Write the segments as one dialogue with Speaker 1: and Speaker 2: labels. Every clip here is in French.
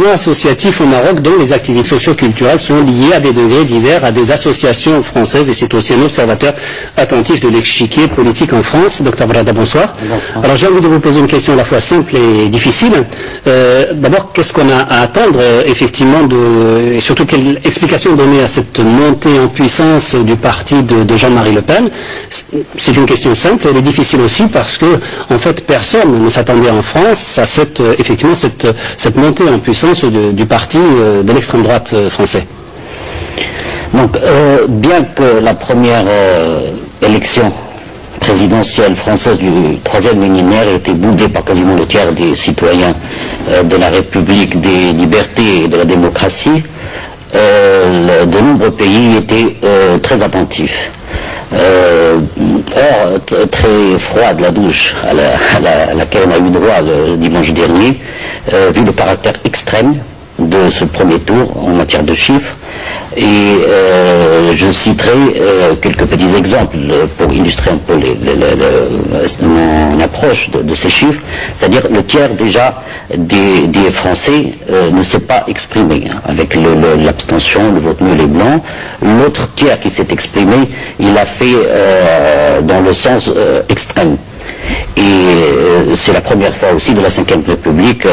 Speaker 1: Associatif au Maroc dont les activités socio-culturelles sont liées à des degrés divers à des associations françaises et c'est aussi un observateur attentif de l'échiquier politique en France. Docteur Brada, bonsoir. Bonsoir. Alors j'ai envie de vous poser une question à la fois simple et difficile. D'abord, qu'est-ce qu'on a à attendre effectivement et surtout quelle explication donner à cette montée en puissance du parti de Jean-Marie Le Pen? C'est une question simple, elle est difficile aussi parce que en fait personne ne s'attendait en France à cette montée en puissance du parti de l'extrême droite français.
Speaker 2: Donc, bien que la première élection présidentielle française du troisième millénaire ait été boudée par quasiment le tiers des citoyens de la République des libertés et de la démocratie, de nombreux pays étaient très attentifs. Or, très froide la douche à laquelle on a eu droit le dimanche dernier, vu le caractère extrême de ce premier tour en matière de chiffres. Et je citerai quelques petits exemples pour illustrer un peu mon approche de ces chiffres. C'est-à-dire le tiers déjà des Français ne s'est pas exprimé avec l'abstention, le vote nul et blanc. L'autre tiers qui s'est exprimé, il a fait dans le sens extrême. Et c'est la première fois aussi de la Ve République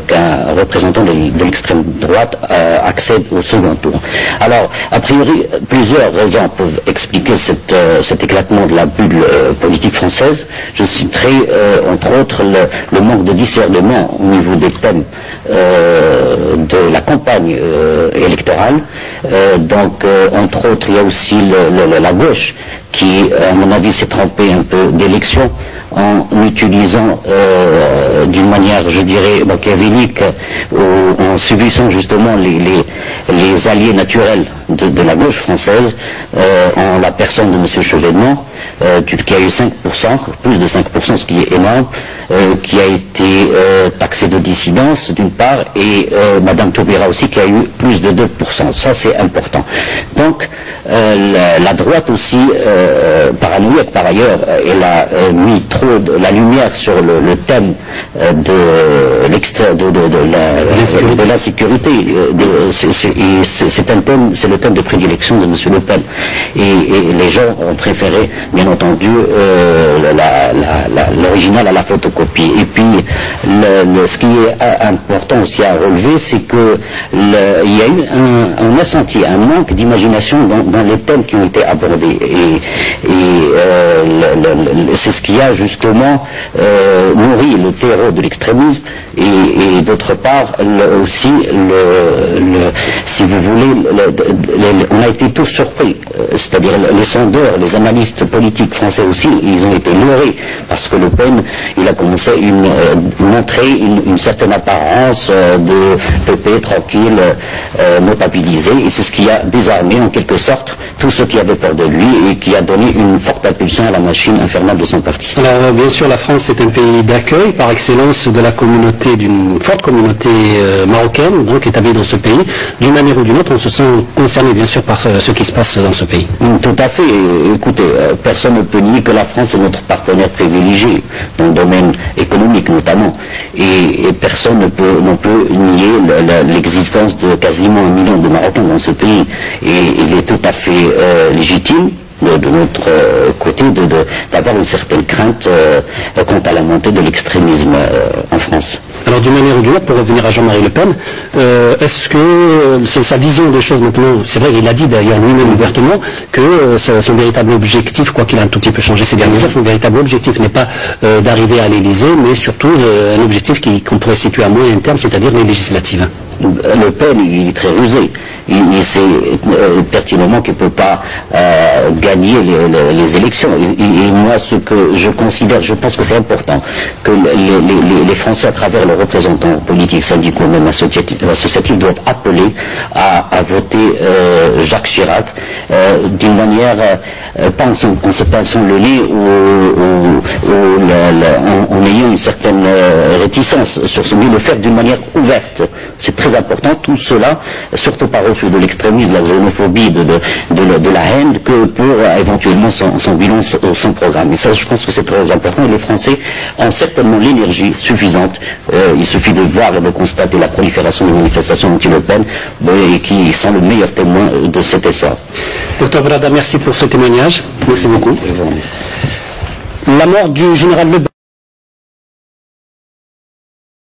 Speaker 2: qu'un représentant de l'extrême droite accède au second tour. Alors, a priori, plusieurs raisons peuvent expliquer cet éclatement de la bulle politique française. Je citerai entre autres le manque de discernement au niveau des thèmes de la campagne électorale. Donc, entre autres, il y a aussi la gauche qui, à mon avis, s'est trompée un peu d'élection en utilisant d'une manière, je dirais, machiavélique, en subissant justement les alliés naturels de la gauche française, en la personne de M. Chevènement, qui a eu 5%, plus de 5%, ce qui est énorme, qui a été taxé de dissidence d'une part, et Mme Taubira aussi qui a eu plus de 2%. Ça c'est important. Donc la droite aussi, paranoïaque par ailleurs, elle a mis trop la lumière sur le thème de l'insécurité. C'est le thème de prédilection de M. Le Pen. Et les gens ont préféré, bien entendu, l'original à la photocopie. Et puis, ce qui est important aussi à relever, c'est que il y a eu on a senti un manque d'imagination dans les thèmes qui ont été abordés. C'est ce qui a justement nourri le terreau de l'extrémisme et d'autre part aussi si vous voulez, on a été tous surpris, c'est-à-dire les sondeurs, les analystes politiques français aussi, ils ont été leurrés parce que Le Pen, il a commencé montrer une certaine apparence de pépé, tranquille, notabilisé, et c'est ce qui a désarmé en quelque sorte tous ceux qui avaient peur de lui et qui a donné une forte impulsion à la machine infernale de son parti.
Speaker 1: Alors bien sûr, la France est un pays d'accueil par excellence de la communauté, d'une forte communauté marocaine, donc établie dans ce pays. D'une manière ou d'une autre, on se sent concerné bien sûr par ce qui se passe dans ce pays.
Speaker 2: Tout à fait. Écoutez, personne ne peut nier que la France est notre partenaire privilégié dans le domaine économique notamment, et personne ne peut non plus nier l'existence de quasiment 1 million de Marocains dans ce pays, et il est tout à fait légitime de notre côté d'avoir une certaine crainte quant à la montée de l'extrémisme en France.
Speaker 1: Alors d'une manière ou d'une autre, pour revenir à Jean-Marie Le Pen, est-ce que c'est sa vision des choses maintenant? C'est vrai, il a dit d'ailleurs lui-même ouvertement que son véritable objectif, quoi qu'il a un tout petit peu changé ces derniers jours, son véritable objectif n'est pas d'arriver à l'Élysée, mais surtout un objectif qu'on pourrait situer à moyen terme, c'est-à-dire les législatives.
Speaker 2: Le Pen, il est très rusé. Il sait pertinemment qu'il ne peut pas gagner les élections. Et moi, ce que je considère, je pense que c'est important que les Français, à travers leurs représentants politiques, syndicaux, même associatifs, doivent appeler à voter Jacques Chirac d'une manière, pas en se pinçant le nez ou en ayant une certaine réticence sur ce, mais le faire d'une manière ouverte. C'est très important, tout cela, surtout par refus de l'extrémisme, de la xénophobie, de la haine, que pour éventuellement son bilan, son programme. Et ça, je pense que c'est très important. Et les Français ont certainement l'énergie suffisante. Il suffit de voir et de constater la prolifération des manifestations anti-Le Pen, et qui sont le meilleur témoin de cet essor.
Speaker 1: Docteur Brada, merci pour ce témoignage. Merci beaucoup. La mort du général Le Pen